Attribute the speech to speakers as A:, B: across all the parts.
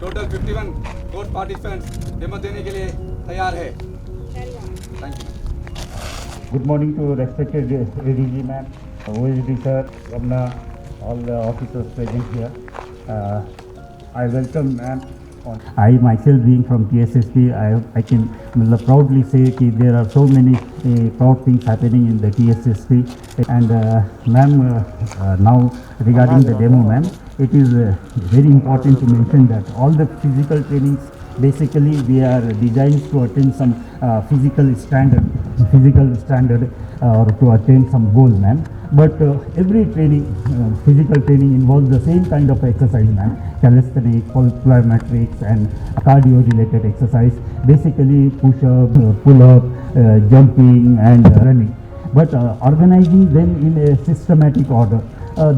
A: Total 51 course participants हिम्मत देने के लिए तैयार है। Thank you.
B: Good morning to respected ADG ma'am, OSD sir, Ramna, all the officers present here. I welcome ma'am. I myself being from TSSP, I can proudly say that there are so many proud things happening in the TSSP. And ma'am, now regarding the demo ma'am, it is very important to mention that all the physical trainings basically we are designed to attain some physical standard or to attain some goal ma'am. But every training, physical training involves the same kind of exercise ma'am, calisthenics, plyometrics and cardio related exercise, basically push up, pull up, jumping and running. But organizing them in a systematic order,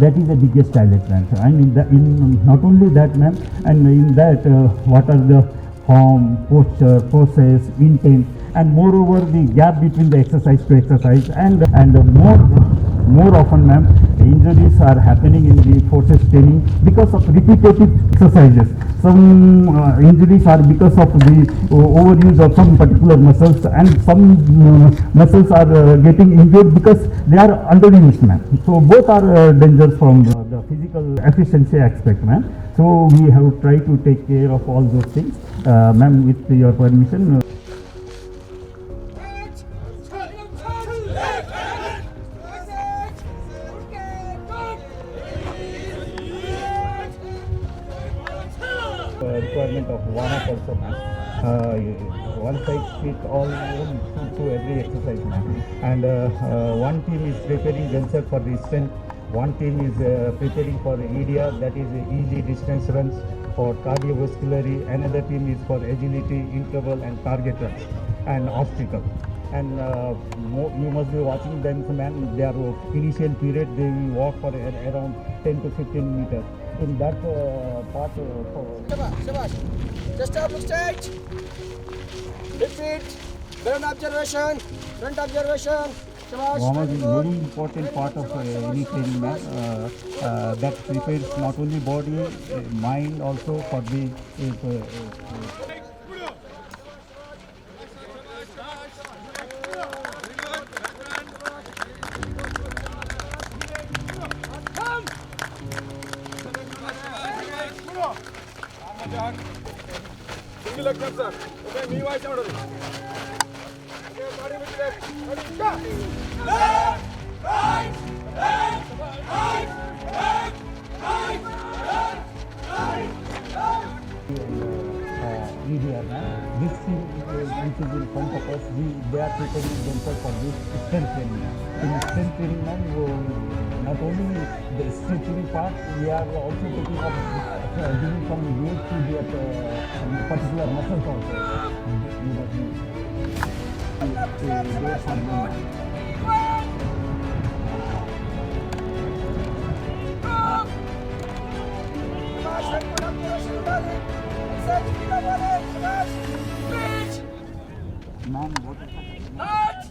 B: that is the biggest challenge ma'am. And in not only that ma'am, and in that what are the form, posture, process, intent, and moreover the gap between the exercise to exercise, and more often ma'am, injuries are happening in the forces training because of repetitive exercises. Some injuries are because of the overuse of some particular muscles, and some muscles are getting injured because they are underused ma'am. So both are dangers from the physical efficiency aspect ma'am. So we have tried to take care of all those things. Ma'am, with your permission. Requirement of warm-up also ma'am. One side fit all to every exercise ma'am. And one team is preparing themselves for the strength. One team is preparing for EDR, that is easy distance runs for cardiovascular. Another team is for agility, interval and target runs and obstacle. And you must be watching them ma'am. Their initial period they will walk for around 10 to 15 meters. In that part
C: Shabash. Just up, look straight. Hip feet. Ground observation. Front observation. Shabash.
B: warm-up is very important part of any training ma'am. That prepares not only body, mind also for the
A: Single leg jump, sir. Okay, knee wise out of it. Okay, body with left. Ready, go. Left, right, left, right, left, right, left, right, left.
B: EDR ma'am. This thing which is in front of us, they are preparing themselves for this strength training ma'am. In strength training ma'am, not only the stretching part, we are also taking up giving some weight to their particular muscles also. You must to their something. Ma'am, what is that?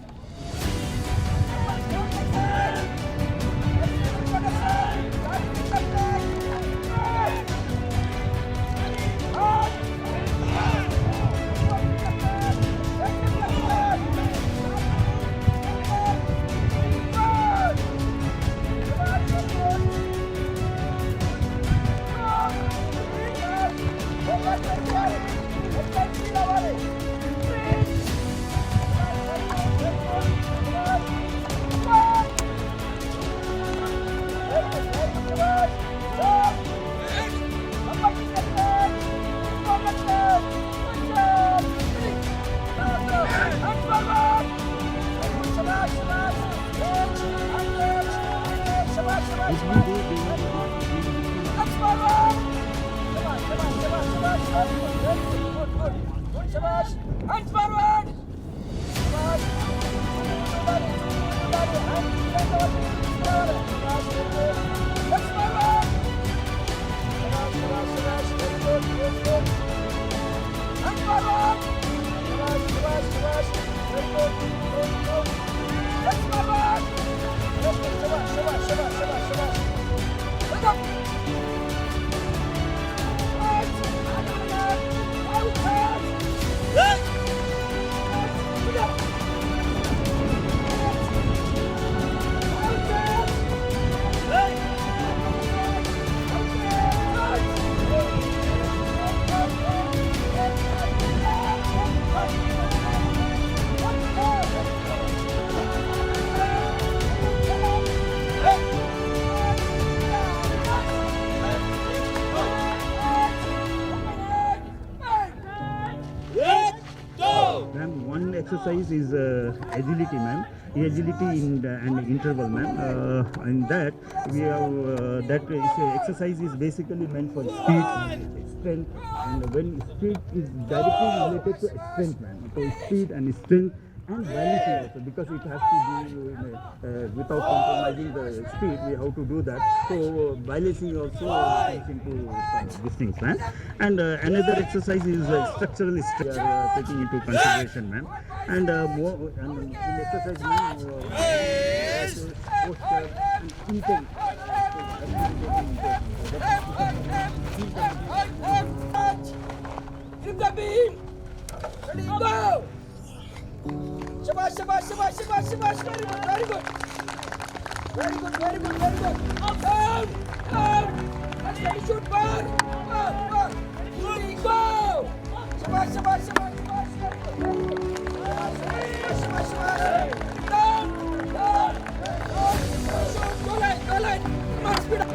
B: Hands forward! exercise is agility, man. Agility and interval, man. In that we have exercise is basically meant for speed, strength, and when speed is directly related to strength, man. So speed and strength and balancing also, because it has to do without compromising the speed. We have to do that. So balancing also comes into these things, man. And another exercise is structural strength, taking into consideration, man. And more and in exercise, man, posture and intent.
C: Grip the beam. Ready, go. Shabash, shabash, shabash, shabash, shabash. Very good, very good. Very good, very good, very good. Down, down. Let's ready, shoot, burn. Burn. Ready, go. Shabash, shabash, shabash, shabash. Shabash, shabash. Down, down. Shoot, go line. Come on, speed up.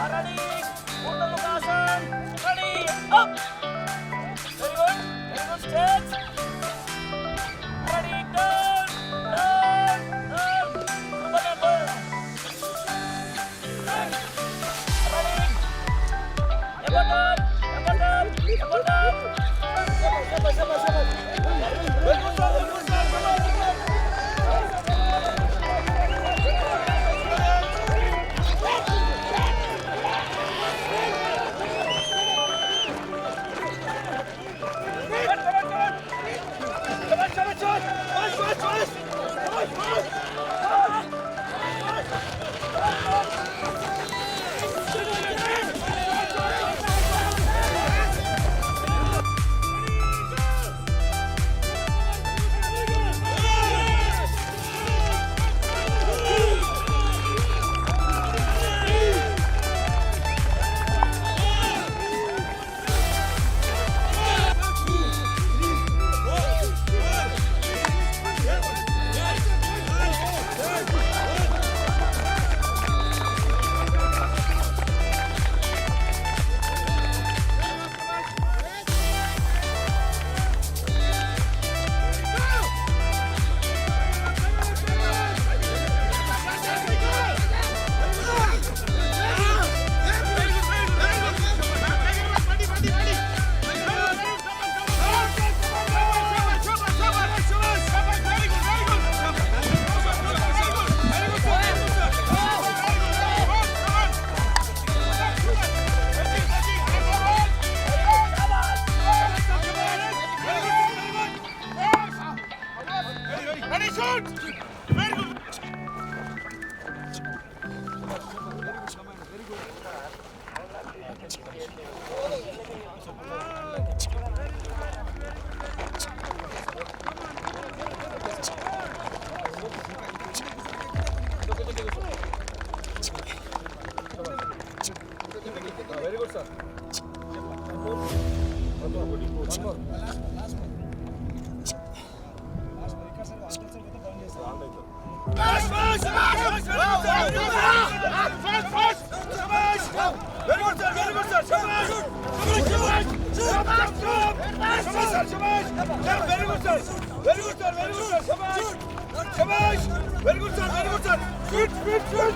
C: Ready. Urdhva Mukhasan. Ready. Up. Very good. Very good. Stretch. Ready. Turn. Turn. Turn. Superman turn. Ready. Elbow turn. Elbow turn. Elbow turn. Sabar. Very good, sir. Very good, sir. Very good, sir.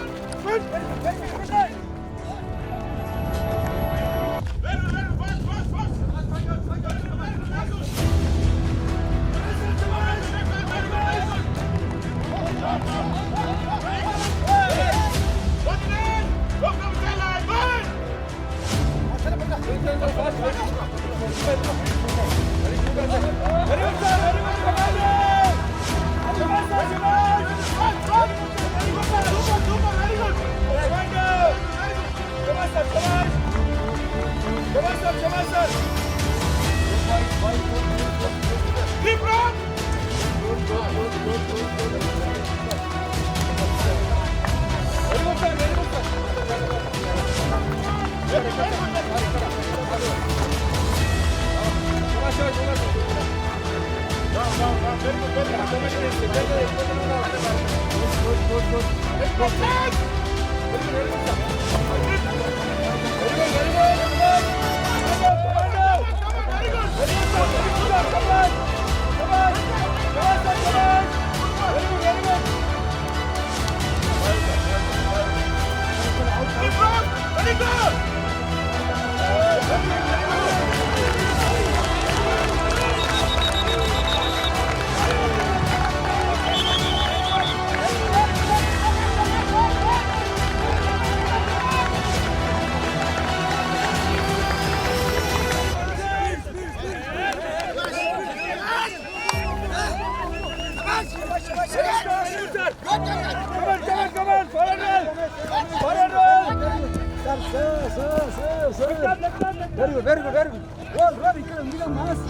C: Very good. Roll, ఇక్కడ ఉంది mass.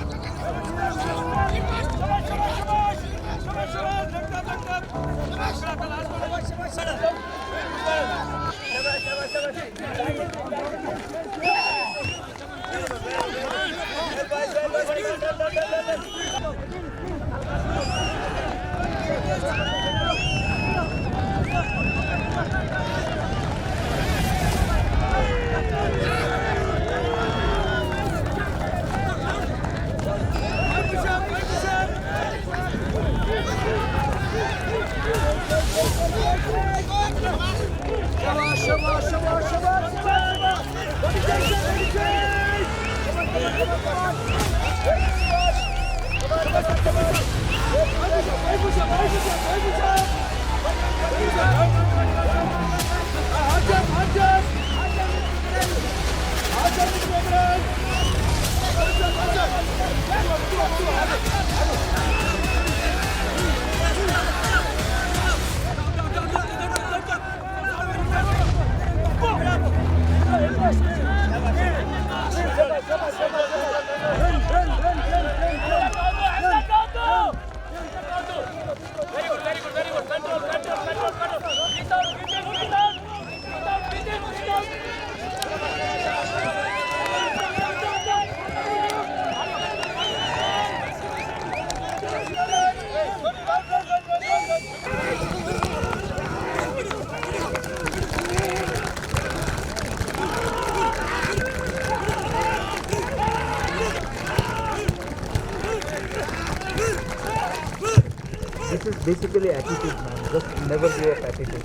D: This is basically attitude, man. Just never give up attitude.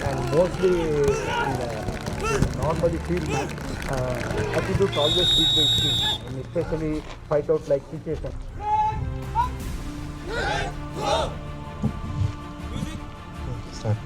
D: And mostly in normally field, man, attitude always beat the skill. And especially fight out like situation. Start.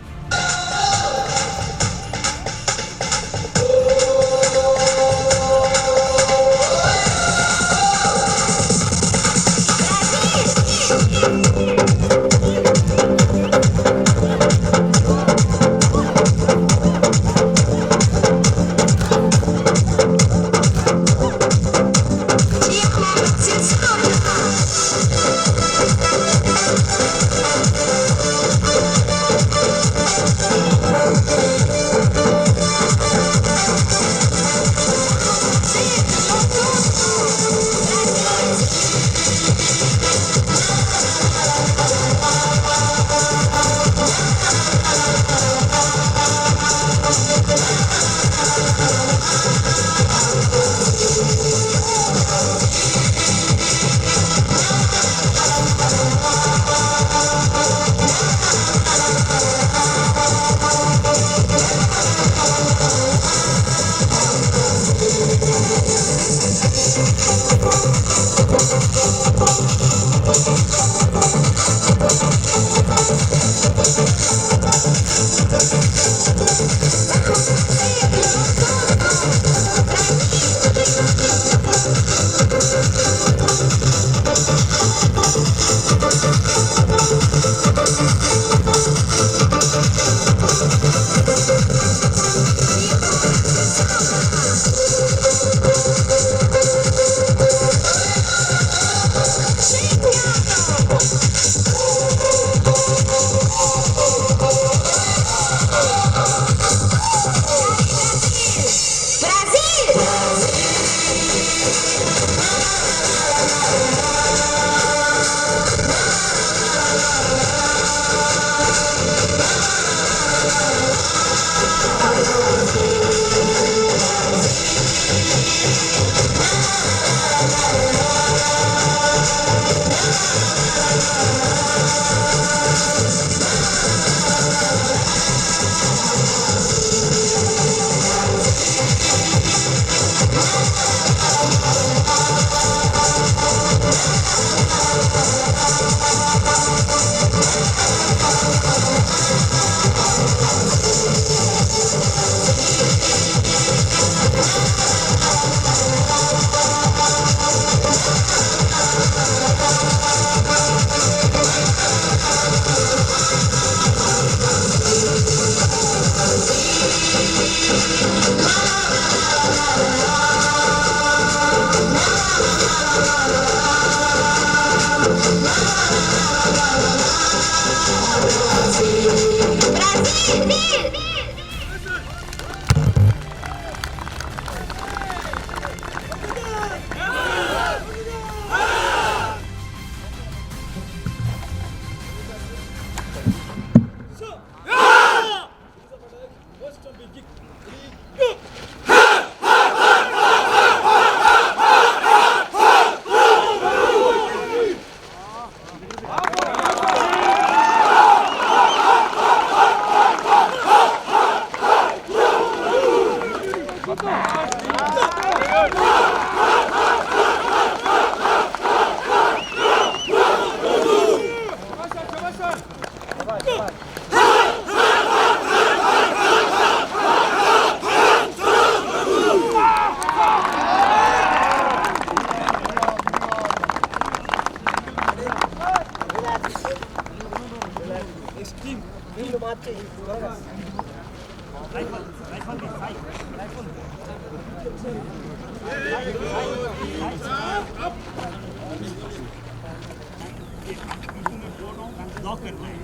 B: Block and line.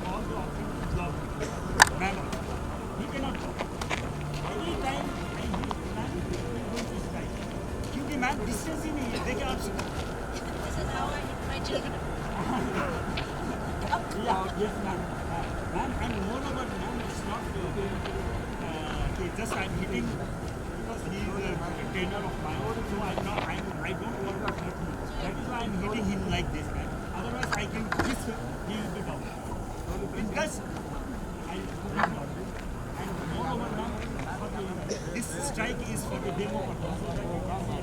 B: All the options block. Manner. He cannot block. Any time I use man, he will this time. Because man distance in here, they cannot shoot.
E: This is how I hit my children.
B: Yeah, yes, ma'am. Ma'am, and moreover, ma'am, it's not just I'm hitting because he is a trainer of mine. So I don't want to hurt him. That is why I'm hitting him like this, ma'am. Otherwise, I can twist him, he will be down. Because I put him down. And moreover, ma'am, this strike is for the demo purpose. So that you can see.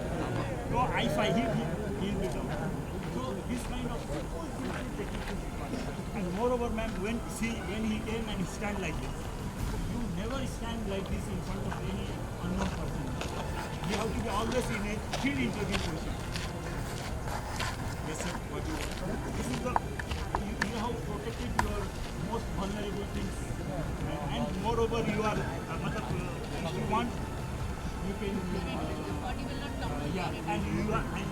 B: So if I hit him, he will be down. So this kind of simple technique is required. And moreover, ma'am, when he came and stand like this, you never stand like this in front of any unknown person. You have to be always in a field interview position. Yes, sir. What you want? This is the you have protected your most vulnerable things, and moreover, you are if you want, you can.
E: Body will not come.
B: Yeah, and you are and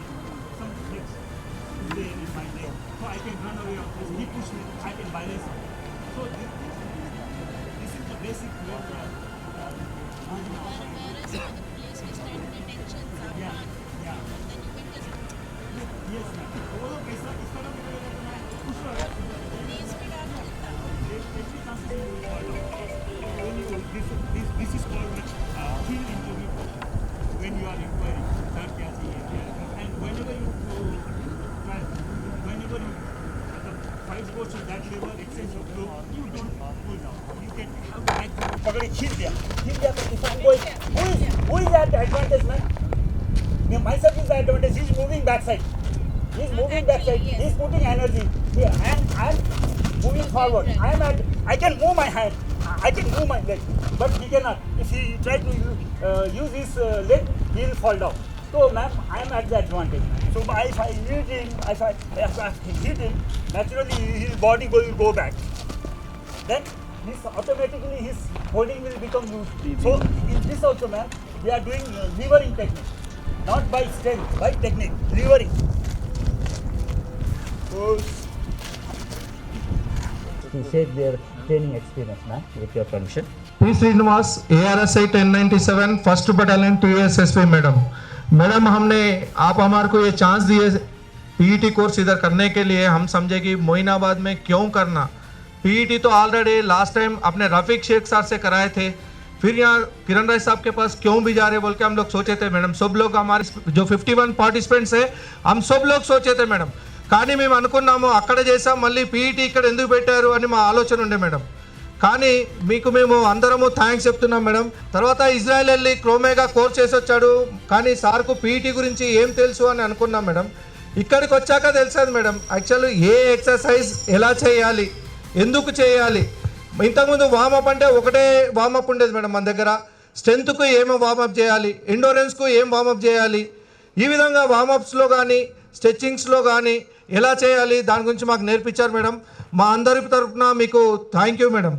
B: some tricks there in my leg, so I can run away of this. He pushed me, I can balance it. So this is the basic way.
E: Whereas for the place we stand in attention,
B: Yeah, yeah.
E: then you can just
B: Yes, ma'am. वो लोग कैसा किस तरह से करेगा मैं खुश हो रहा हूँ.
E: knees पे डाल सकता हूँ.
B: Every chances you will fall down. When you this is called field interview. When you are inquiring, sir क्या चाहिए, and whenever you fight goes to that level, exchange of flow, you don't pull down. You can have the right पकड़े खींच दिया. If I'm going, who is at the advantage, man? Myself is the advantage. He's moving backside. He's moving backside.
E: Yes.
B: He's putting energy. Yeah, and I'm moving forward. I can move my hand. I can move my leg, but he cannot. If he try to use his leg, he will fall down. So, ma'am, I am at the advantage. So, if I hit him, if I hit him, naturally his body will go back. Then automatically his holding will become loose. So, in this also, ma'am, we are doing levering technique, not by strength, by technique, levering. So, to share their training experience, ma'am, with your permission.
F: P. Srinivas, ARSI 1097, first battalion 2 SSP madam हमने आप हमारे को ये chance दिए PET course इधर करने के लिए. हम समझे कि मोइनाबाद में क्यों करना. पीईटी तो ऑलरेडी लास्ट टाइम अपने रफीक शेख सर से कराए थे, फिर यहाँ किरण राय साहब के पास क्यों भी जा रहे बोल के हम लोग सोचे थे मैडम. सब लोग हमारे जो 51 పార్టిసిపెంట్స్ है हम सब लोग सोचे थे మేడం. కానీ మేము అనుకున్నాము అక్కడ చేసాం మళ్ళీ పీఈటీ ఇక్కడ ఎందుకు పెట్టారు అని మా ఆలోచన ఉండే మేడం. కానీ మీకు మేము అందరము థ్యాంక్స్ చెప్తున్నాం మేడం. తర్వాత ఇజ్రాయెల్ వెళ్ళి క్రోమేగా కోర్స్ చేసి వచ్చాడు, కానీ సార్కు పీఈటీ గురించి ఏం తెలుసు అని అనుకున్నాం మేడం. ఇక్కడికి వచ్చాక తెలిసేది మేడం యాక్చువల్లీ ఏ ఎక్సర్సైజ్ ఎలా చేయాలి, ఎందుకు చేయాలి. ఇంతకుముందు వామప్ అంటే ఒకటే వామప్ ఉండేది మేడం మన దగ్గర. స్ట్రెంత్కు ఏమో వామప్ చేయాలి, ఎండోరెన్స్కు ఏం వామప్ చేయాలి, ఈ విధంగా వామప్స్లో కానీ స్ట్రెచ్చింగ్స్లో కానీ ఎలా చేయాలి దాని గురించి మాకు నేర్పించారు మేడం. మా అందరి తరఫున మీకు thank you madam.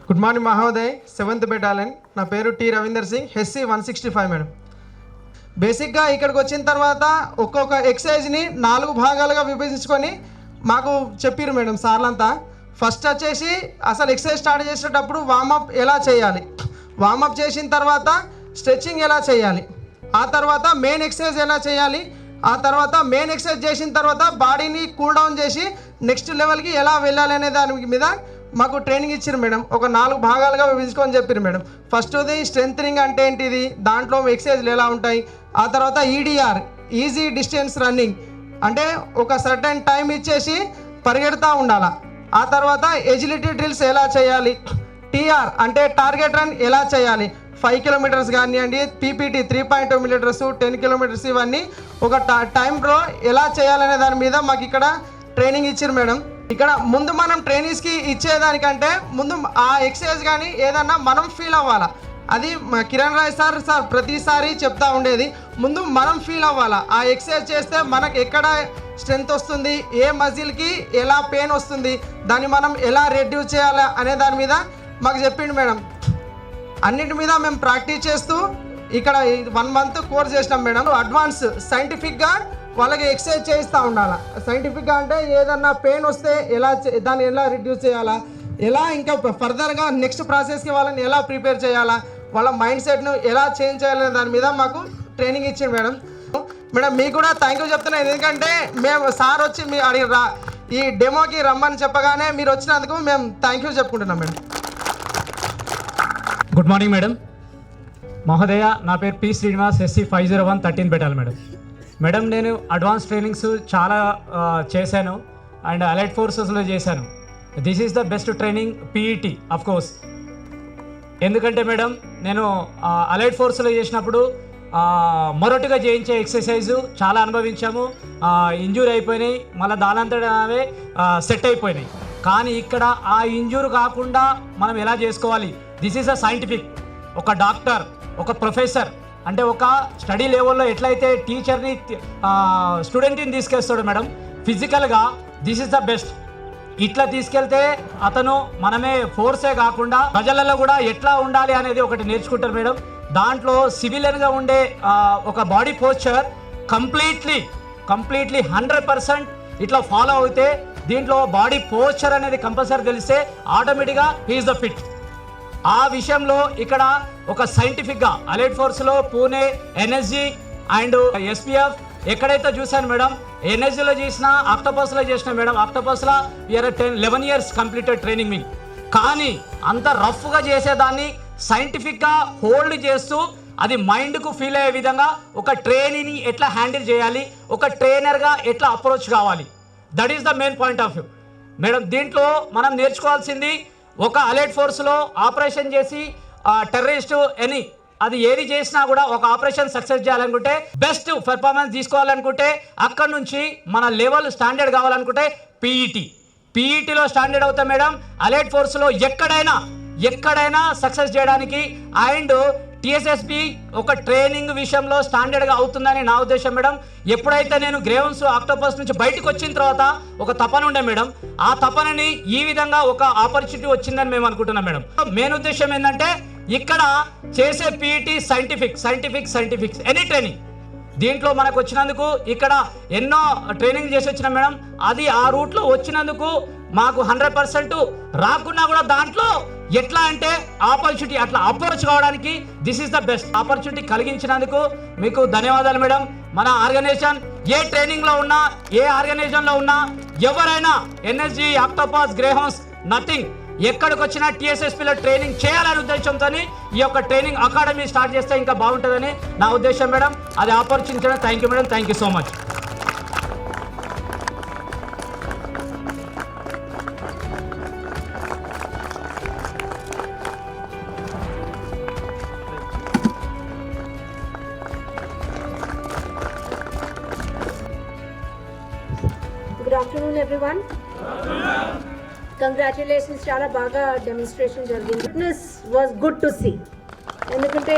G: Good morning మహోదయ్, 7th బెటాలియన్. నా పేరు T Ravinder Singh, HC 165 madam. బేసిక్గా ఇక్కడికి వచ్చిన తర్వాత ఒక్కొక్క ఎక్సర్సైజ్ని 4 భాగాలుగా విభజించుకొని మాకు చెప్పారు మేడం సార్లంతా. ఫస్ట్ వచ్చేసి అసలు ఎక్సర్సైజ్ స్టార్ట్ చేసేటప్పుడు వామప్ ఎలా చేయాలి, వామప్ చేసిన తర్వాత స్ట్రెచ్చింగ్ ఎలా చేయాలి, ఆ తర్వాత మెయిన్ ఎక్సర్సైజ్ ఎలా చేయాలి, ఆ తర్వాత మెయిన్ ఎక్సర్సైజ్ చేసిన తర్వాత బాడీని కూల్ డౌన్ చేసి నెక్స్ట్ లెవెల్కి ఎలా వెళ్ళాలి అనే దాని మీద మాకు ట్రైనింగ్ ఇచ్చారు మేడం. ఒక 4 భాగాలుగా విభజించుకొని చెప్పారు మేడం. ఫస్ట్ది స్ట్రెంథనింగ్ అంటే ఏంటిది, దాంట్లో ఎక్సర్సైజ్లు ఎలా ఉంటాయి, ఆ తర్వాత ఈడిఆర్ ఈజీ డిస్టెన్స్ రన్నింగ్ అంటే ఒక సర్టెన్ టైం ఇచ్చేసి పరిగెడతా ఉండాలి, ఆ తర్వాత ఎజిలిటీ డ్రిల్స్ ఎలా చేయాలి, టీఆర్ అంటే టార్గెట్ రన్ ఎలా చేయాలి, 5 కిలోమీటర్స్ కానివ్వండి, పీపీటీ 3.2 మీటర్స్, 10 కిలోమీటర్స్, ఇవన్నీ ఒక టైంలో ఎలా చేయాలనే దాని మీద మాకు ఇక్కడ ట్రైనింగ్ ఇచ్చారు మేడం. ఇక్కడ ముందు మనం ట్రైనీస్కి ఇచ్చేదానికంటే ముందు ఆ ఎక్సర్సైజ్ కానీ ఏదన్నా మనం ఫీల్ అవ్వాలా. అది కిరణ్ రాయ్ సార్ ప్రతిసారి చెప్తా ఉండేది, ముందు మనం ఫీల్ అవ్వాలా. ఆ ఎక్సర్సైజ్ చేస్తే మనకు ఎక్కడ స్ట్రెంగ్త్ వస్తుంది, ఏ మజిల్కి ఎలా పెయిన్ వస్తుంది, దాన్ని మనం ఎలా రెడ్యూస్ చేయాలా అనే దాని మీద మాకు చెప్పిండు మేడం. అన్నిటి మీద మేము ప్రాక్టీస్ చేస్తూ ఇక్కడ 1 మంత్ కోర్స్ చేసినాం మేడం. అడ్వాన్స్ సైంటిఫిక్గా వాళ్ళకి ఎక్సర్సైజ్ చేయిస్తూ ఉండాలి. సైంటిఫిక్గా అంటే ఏదన్నా పెయిన్ వస్తే దాన్ని ఎలా రిడ్యూస్ చేయాలా, ఎలా ఇంకా ఫర్దర్గా నెక్స్ట్ ప్రాసెస్కి వాళ్ళని ఎలా ప్రిపేర్ చేయాలా, వాళ్ళ మైండ్ సెట్ను ఎలా చేంజ్ చేయాలనే దాని మీద మాకు ట్రైనింగ్ ఇచ్చింది మేడం. మీకు కూడా థ్యాంక్ యూ చెప్తున్నాను. ఎందుకంటే మేము సార్ వచ్చి మీ ఈ డెమోకి రమ్మని చెప్పగానే మీరు వచ్చినందుకు మేము థ్యాంక్ యూ చెప్పుకుంటున్నాం మేడం.
H: Good morning madam. మహోదయ, నా పేరు పి శ్రీనివాస్, SC 501 13 బెటాల్ మేడం. మేడం, నేను అడ్వాన్స్ ట్రైనింగ్స్ చాలా చేశాను అండ్ అలైట్ ఫోర్సెస్లో చేశాను. This is the best training PET of course. ఎందుకంటే మేడం, నేను అలైట్ ఫోర్స్లో చేసినప్పుడు మొరటుగా చేయించే ఎక్సర్సైజు చాలా అనుభవించాము. ఇంజూరీ అయిపోయినాయి, మళ్ళీ దానంతటవే సెట్ అయిపోయినాయి. కానీ ఇక్కడ ఆ ఇంజూరీ కాకుండా మనం ఎలా చేసుకోవాలి, దిస్ ఈజ్ అ సైంటిఫిక్. ఒక డాక్టర్, ఒక ప్రొఫెసర్ అంటే ఒక స్టడీ లెవెల్లో ఎట్లయితే టీచర్ని స్టూడెంట్ని తీసుకెళ్తాడు మేడం, ఫిజికల్గా దిస్ ఈజ్ ద బెస్ట్. ఇట్లా తీసుకెళ్తే అతను మనమే ఫోర్సే కాకుండా ప్రజలలో కూడా ఎట్లా ఉండాలి అనేది ఒకటి నేర్చుకుంటారు మేడం. దాంట్లో సివిలియన్గా ఉండే ఒక బాడీ పోస్చర్ కంప్లీట్లీ 100% ఇట్లా ఫాలో అవుతే దీంట్లో బాడీ పోస్చర్ అనేది కంపల్సరీ తెలిస్తే ఆటోమేటిక్గా హీఈస్ ద ఫిట్. ఆ విషయంలో ఇక్కడ ఒక సైంటిఫిక్గా అలైట్ ఫోర్స్లో పూణే, NSG అండ్ SPF ఎక్కడైతే చూశాను మేడం, NSGలో చేసిన, ఆక్టోపస్లో చేసిన మేడం. ఆక్టోపస్లో 11 years కంప్లీటెడ్ ట్రైనింగ్ మీ. కానీ అంత రఫ్గా చేసేదాన్ని సైంటిఫిక్గా హోల్డ్ చేస్తూ అది మైండ్కు ఫీల్ అయ్యే విధంగా ఒక ట్రైనీని ఎట్లా హ్యాండిల్ చేయాలి, ఒక ట్రైనర్గా ఎట్లా అప్రోచ్ కావాలి, that is the main point of view madam. దీంట్లో మనం నేర్చుకోవాల్సింది, ఒక అలైట్ ఫోర్స్లో ఆపరేషన్ చేసి టెర్రరిస్టు అది ఏది చేసినా కూడా ఒక ఆపరేషన్ సక్సెస్ చేయాలనుకుంటే, బెస్ట్ పెర్ఫార్మెన్స్ తీసుకోవాలనుకుంటే, అక్కడ నుంచి మన లెవెల్ స్టాండర్డ్ కావాలనుకుంటే పీఈటీలో స్టాండర్డ్ అవుతాం మేడం. అలైట్ ఫోర్స్లో ఎక్కడైనా సక్సెస్ చేయడానికి అండ్ TSSP ఒక ట్రైనింగ్ విషయంలో స్టాండర్డ్గా అవుతుందని నా ఉద్దేశం మేడం. ఎప్పుడైతే నేను గ్రేవన్స్, ఆక్టోపస్ నుంచి బయటకు వచ్చిన తర్వాత ఒక తపన ఉండే మేడం, ఆ తపనని ఈ విధంగా ఒక ఆపర్చునిటీ వచ్చిందని మేము అనుకుంటున్నాం మేడం. మెయిన్ ఉద్దేశం ఏంటంటే ఇక్కడ చేసే PET సైంటిఫిక్ ఎనీ ట్రైనింగ్. దీంట్లో మనకు వచ్చినందుకు ఇక్కడ ఎన్నో ట్రైనింగ్ చేసి వచ్చిన మేడం. అది ఆ రూట్లో వచ్చినందుకు మాకు 100% రాకున్నా కూడా దాంట్లో ఎట్లా అంటే ఆపర్చునిటీ అట్లా అప్రోచ్ కావడానికి this is the best opportunity కలిగించినందుకు మీకు ధన్యవాదాలు మేడం. మన ఆర్గనైజేషన్ ఏ ట్రైనింగ్లో ఉన్నా, ఏ ఆర్గనైజేషన్లో ఉన్నా, ఎవరైనా NSG, ఆక్టోపస్, గ్రేహౌన్స్ నథింగ్, ఎక్కడికి వచ్చినా TSSPలో ట్రైనింగ్ చేయాలనే ఉద్దేశంతో ఈ యొక్క ట్రైనింగ్ అకాడమీ స్టార్ట్ చేస్తే ఇంకా బాగుంటుందని నా ఉద్దేశం మేడం. అది opportunity. Thank you madam, thank you so much.
I: Good afternoon, everyone. Congratulations, చాలా బాగా డెమోన్స్ట్రేషన్ జరిగింది. Fitness was good to see. ఎందుకంటే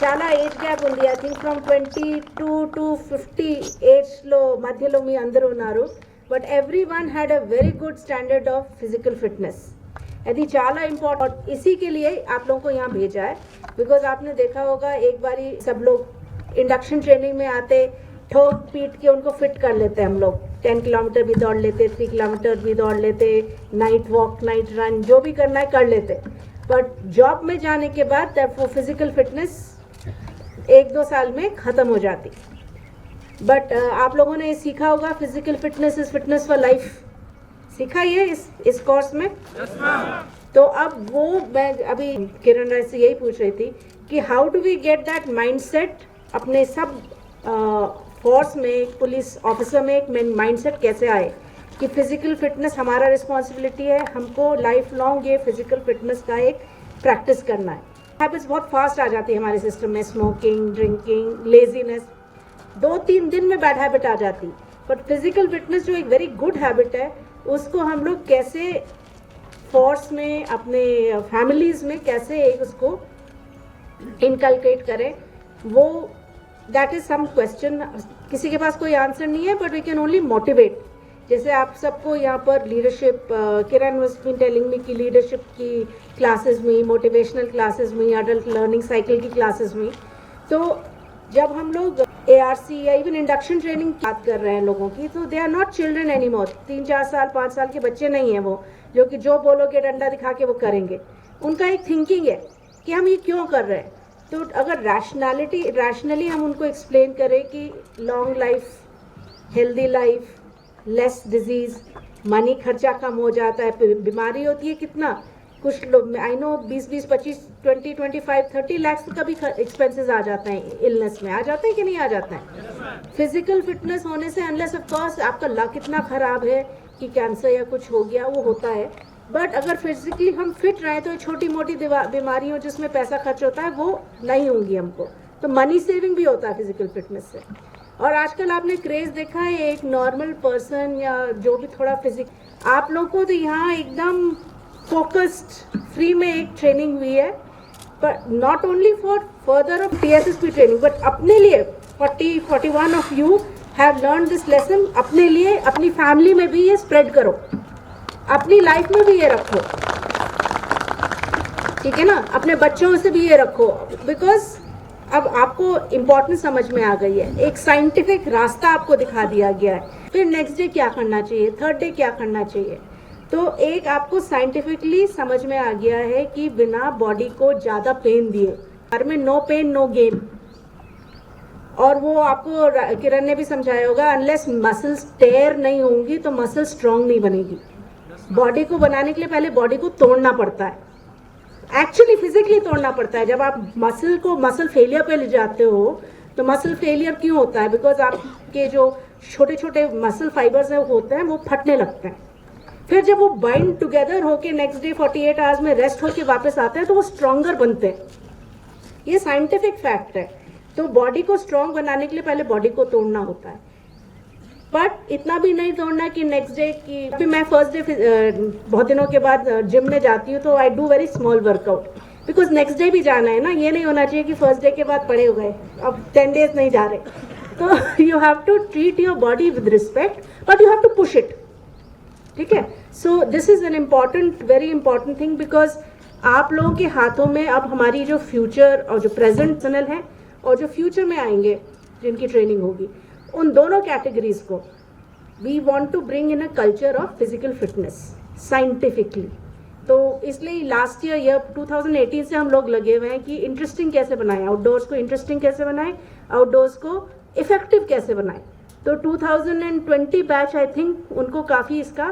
I: చాలా ఏజ్ గ్యాప్ ఉంది. ఐ థింక్ ఫ్రమ్ 22 to 50 ఏజ్లో మధ్యలో మీ అందరూ ఉన్నారు. But every one had a very good standard of physical fitness. यदि చాలా इम्पोर्टेंट, इसी के लिए आप लोगों को यहाँ भेजा है. बिकॉज आपने देखा होगा एक बारी सब लोग इंडक्शन ट्रेनिंग में आते, ठोक पीट के उनको फिट कर लेते हैं हम लोग. 10 किलोमीटर भी दौड़ लेते, 3 किलोमीटर भी दौड़ लेते, नाइट वॉक, नाइट रन, जो भी करना है कर लेते. बट जॉब में जाने के बाद वो फिजिकल फिटनेस 1-2 साल में ख़त्म हो जाती. बट आप लोगों ने ये सीखा होगा, physical fitness is fitness for life. सीखा ये इस कोर्स में? yes, तो अब वो मैं अभी किरण राय से यही पूछ रही थी कि how do we get that mindset अपने सब फोर्स में, पुलिस ऑफिसर में एक माइंडसेट कैसे आए कि फिजिकल फिटनेस हमारा रिस्पॉन्सिबिलिटी है, हमको लाइफ लॉन्ग ये फिजिकल फिटनेस का एक प्रैक्टिस करना है. हैबिट्स बहुत फास्ट आ जाती है हमारे सिस्टम में, स्मोकिंग, ड्रिंकिंग, लेजीनेस 2-3 दिन में बैड हैबिट आ जाती. बट फिजिकल फिटनेस जो एक वेरी गुड हैबिट है, उसको हम लोग कैसे फोर्स में, अपने फैमिलीज़ में कैसे एक उसको इनकलकेट करें, वो दैट इज़ सम क्वेश्चन. किसी के पास कोई आंसर नहीं है, but we can only motivate. जैसे आप सबको यहाँ पर leadership, Kiran was been telling me कि लीडरशिप की क्लासेस में, मोटिवेशनल क्लासेस में, अडल्ट लर्निंग साइकिल की क्लासेस में, तो जब हम लोग ARC या इवन इंडक्शन ट्रेनिंग बात कर रहे हैं लोगों की, तो they are not children any more. 3-4 साल 5 साल के बच्चे नहीं हैं वो, जो कि जो बोलोगे डंडा दिखा के वो करेंगे। उनका एक थिंकिंग है कि हम ये क्यों कर रहे हैं। तो अगर रैशनली हम उनको एक्सप्लेन करें कि long life, healthy life, less disease, money खर्चा कम हो जाता है। बीमारी होती है कितना, कुछ लोग आई नो 20-25, 20-25, 30 लाख का भी एक्सपेंसेस आ जाते हैं इलनेस में। आ जाते हैं कि नहीं आ जाते हैं। फिजिकल फिटनेस होने से अनलेस ऑफ कोर्स आपका लक इतना ख़राब है कि कैंसर या कुछ हो गया, वो होता है। बट अगर फिजिकली हम फिट रहें तो छोटी मोटी बीमारियों जिसमें पैसा खर्च होता है वो नहीं होंगी हमको। तो मनी सेविंग भी होता है फिजिकल फिटनेस से। और आजकल आपने क्रेज़ देखा है, एक नॉर्मल पर्सन या जो भी थोड़ा आप लोगों को तो यहाँ एकदम फोकस्ड फ्री में एक ट्रेनिंग हुई है, पर not only for further of TSSP training, but अपने लिए 41 of you have learn this lesson. अपने लिए, अपनी फैमिली में भी ये स्प्रेड करो, अपनी लाइफ में भी ये रखो, ठीक है ना। अपने बच्चों से भी ये रखो, बिकॉज अब आपको इम्पोर्टेंस समझ में आ गई है। एक साइंटिफिक रास्ता आपको दिखा दिया गया है। फिर नेक्स्ट डे क्या करना चाहिए, थर्ड डे क्या करना चाहिए। तो एक आपको साइंटिफिकली समझ में आ गया है कि बिना बॉडी को ज़्यादा पेन दिए, घर में नो पेन नो गेन। और वो आपको किरण ने भी समझाया होगा, अनलेस मसल्स टेयर नहीं होंगी तो मसल स्ट्रॉन्ग नहीं बनेगी। बॉडी को बनाने के लिए पहले बॉडी को तोड़ना पड़ता है, एक्चुअली फिजिकली तोड़ना पड़ता है। जब आप मसल फेलियर पे ले जाते हो तो मसल फेलियर क्यों होता है, बिकॉज आपके जो छोटे छोटे मसल फाइबर्स हैं होते हैं वो फटने लगते हैं। फिर जब वो बाइंड टुगेदर होके नेक्स्ट डे 48 आवर्स में रेस्ट होके वापस आते हैं तो वो स्ट्रॉन्गर बनते हैं। ये साइंटिफिक फैक्ट है। तो बॉडी को स्ट्रॉन्ग बनाने के लिए पहले बॉडी को तोड़ना होता है, बट इतना भी नहीं तोड़ना कि नेक्स्ट डे की। अभी मैं फर्स्ट डे बहुत दिनों के बाद जिम में जाती हूँ तो I do very small workout, because next day भी जाना है ना। ये नहीं होना चाहिए कि फर्स्ट डे के बाद पड़े हो गए, अब 10 डेज नहीं जा रहे। तो you have to treat your body with respect, but you have to push it, ठीक है। So this is an important, very important thing, because आप लोगों के हाथों में अब हमारी जो फ्यूचर और जो प्रेजेंट चैनल है और जो फ्यूचर में आएंगे जिनकी ट्रेनिंग होगी, उन दोनों कैटेगरीज को we want to bring in a culture of physical fitness scientifically. तो इसलिए लास्ट ईयर 2018 से हम लोग लगे हुए हैं कि इंटरेस्टिंग कैसे बनाएं, आउटडोर्स को इंटरेस्टिंग कैसे बनाएं, आउटडोर्स को इफेक्टिव कैसे बनाएं। तो 2020 बैच आई थिंक उनको काफ़ी इसका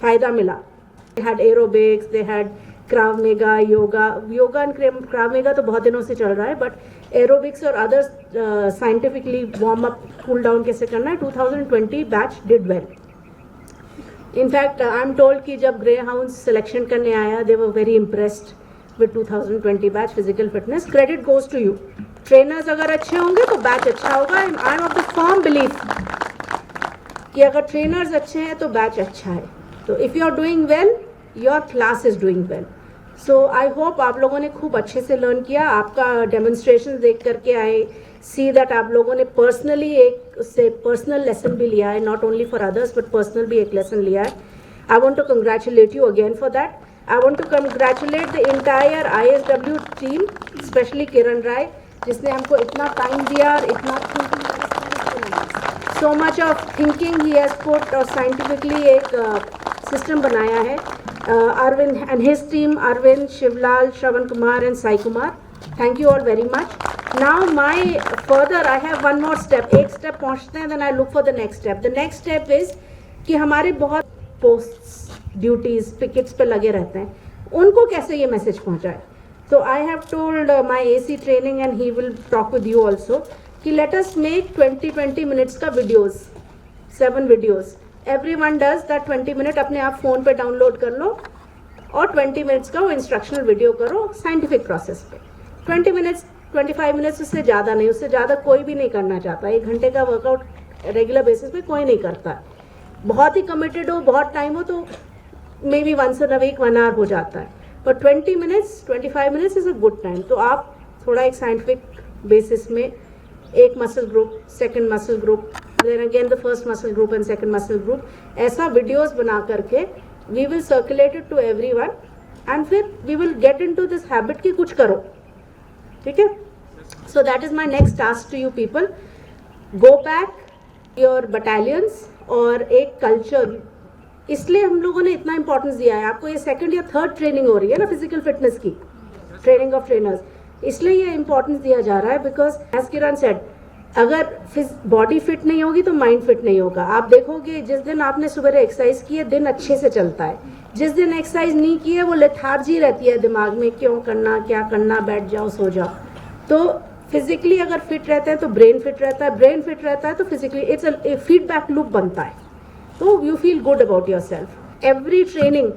I: फ़ायदा मिला। They had aerobics, they had Krav Maga, yoga and Krav Maga तो बहुत दिनों से चल रहा है, बट एरोबिक्स और others scientifically warm up cool down कैसे करना है। 2020 batch did well. In fact I am told कि जब ग्रे हाउंस सिलेक्शन करने आया, they were very impressed with 2020 batch physical fitness. Credit goes to you. Trainers अगर अच्छे होंगे तो बैच अच्छा होगा। I am of the firm belief कि अगर ट्रेनर्स अच्छे हैं तो बैच अच्छा है। तो if you are doing well, your class is doing well. So I hope आप लोगों ने खूब अच्छे से लर्न किया। आपका डेमोन्स्ट्रेशन देख करके आई सी दैट आप लोगों ने पर्सनली एक उससे पर्सनल लेसन भी लिया है, not only for others but personal भी एक लेसन लिया है। I want to congratulate you again for that. I want to congratulate the entire ISW team, specially Kiran Rai, जिसने हमको इतना टाइम दिया और इतना so much of thinking he has put और साइंटिफिकली एक सिस्टम बनाया है। Arvind and his team, Arvind, Shivlal, Shravan Kumar and Sai Kumar. Thank you all very much. Now I have one more step. एक step पहुँचते हैं, then I look for the next step. The next step is कि हमारे बहुत posts, duties, pickets पे लगे रहते हैं, उनको कैसे ये मैसेज पहुँचाए। So I have told my AC training and he will talk with you also कि let us make 20 minutes का videos, 7 videos. Everyone does that 20 minute अपने आप फ़ोन पे डाउनलोड कर लो और 20 मिनट्स का वो इंस्ट्रक्शनल वीडियो करो साइंटिफिक प्रोसेस पे। 20 मिनट्स 25 मिनट्स उससे ज़्यादा नहीं, उससे ज़्यादा कोई भी नहीं करना चाहता। 1 घंटे का वर्कआउट रेगुलर बेसिस पे कोई नहीं करता। बहुत ही कमिटेड हो, बहुत टाइम हो तो maybe once in a week 1 hour हो जाता है, पर 20 minutes 25 minutes is a good time. तो आप थोड़ा एक साइंटिफिक बेसिस में एक muscle group, second muscle group, then again the first muscle group and second muscle group, ऐसा वीडियोस बना करके we will circulate it to everyone and फिर we will get into this habit कि कुछ करो, ठीक है। So that is my next task to you people. Go back your battalions और एक कल्चर, इसलिए हम लोगों ने इतना इंपॉर्टेंस दिया है आपको। ये सेकंड या थर्ड ट्रेनिंग हो रही है ना फिजिकल फिटनेस की, ट्रेनिंग ऑफ ट्रेनर्स, इसलिए ये इंपॉर्टेंस दिया जा रहा है बिकॉज एज किरण सेड, अगर बॉडी फिट नहीं होगी तो माइंड फिट नहीं होगा। आप देखोगे जिस दिन आपने सुबह एक्सरसाइज की है दिन अच्छे से चलता है, जिस दिन एक्सरसाइज नहीं की है वो लेथार्जी रहती है दिमाग में, क्यों करना, क्या करना, बैठ जाओ, सो जाओ। तो फिजिकली अगर फिट रहते हैं तो ब्रेन फिट रहता है, ब्रेन फिट रहता है तो physically it's a feedback loop बनता है, तो you feel good about your self. Every training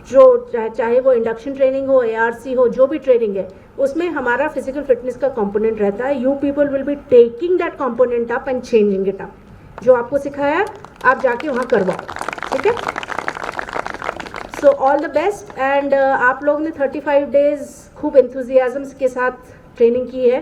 I: जो चाहे वो इंडक्शन ट्रेनिंग हो, ARC हो, जो भी ट्रेनिंग है उसमें हमारा फिजिकल फिटनेस का कंपोनेंट रहता है। You people will be taking that component up and changing it up. जो आपको सिखाया आप जाके वहाँ करवाओ, ठीक है। So all the best. And आप लोग ने 35 डेज खूब एंथुजियाज्म के साथ ट्रेनिंग की है।